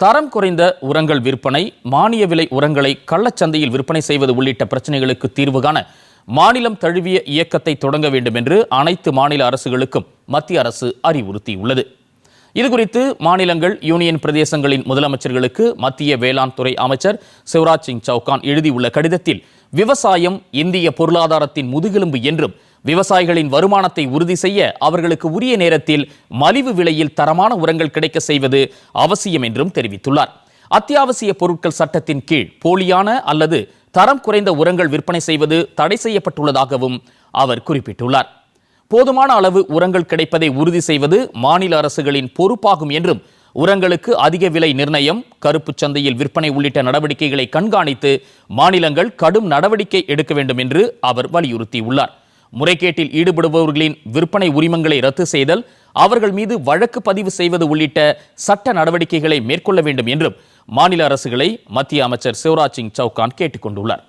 தரம் குறைந்த உரங்கள் விற்பனை, மானிய விலை உரங்களை கள்ளச்சந்தையில் விற்பனை செய்வது உள்ளிட்ட பிரச்சனைகளுக்கு தீர்வு காண மாநிலம் தழுவிய இயக்கத்தை தொடங்க வேண்டும் என்று அனைத்து மாநில அரசுகளுக்கும் மத்திய அரசு அறிவுறுத்தியுள்ளது. இதுகுறித்து மாநிலங்கள், யூனியன் பிரதேசங்களின் முதலமைச்சர்களுக்கு மத்திய வேளாண் துறை அமைச்சர் சிவராஜ் சிங் சௌகான் எழுதியுள்ள கடிதத்தில், விவசாயம் இந்திய பொருளாதாரத்தின் முதுகெலும்பு என்றும் விவசாயிகளின் வருமானத்தை உறுதி செய்ய அவர்களுக்கு உரிய நேரத்தில் மலிவு விலையில் தரமான உரங்கள் கிடைக்க செய்வது அவசியம் என்றும் தெரிவித்துள்ளார். அத்தியாவசிய பொருட்கள் சட்டத்தின் கீழ் போலியான அல்லது தரம் குறைந்த உரங்கள் விற்பனை செய்வது தடை செய்யப்பட்டுள்ளதாகவும் அவர் குறிப்பிட்டுள்ளார். போதுமான அளவு உரங்கள் கிடைப்பதை உறுதி செய்வது மாநில அரசுகளின் பொறுப்பாகும் என்றும், உரங்களுக்கு அதிக விலை நிர்ணயம், கருப்பு சந்தையில் விற்பனை உள்ளிட்ட நடவடிக்கைகளை கண்காணித்து மாநிலங்கள் கடும் நடவடிக்கை எடுக்க வேண்டும் என்று அவர் வலியுறுத்தியுள்ளார். முறைகேட்டில் ஈடுபடுபவர்களின் விற்பனை உரிமங்களை ரத்து செய்தல், அவர்கள் மீது வழக்கு பதிவு செய்வது உள்ளிட்ட சட்ட நடவடிக்கைகளை மேற்கொள்ள வேண்டும் என்றும் மாநில அரசுகளை மத்திய அமைச்சர் சிவராஜ் சிங் சௌகான் கேட்டுக் கொண்டுள்ளார்.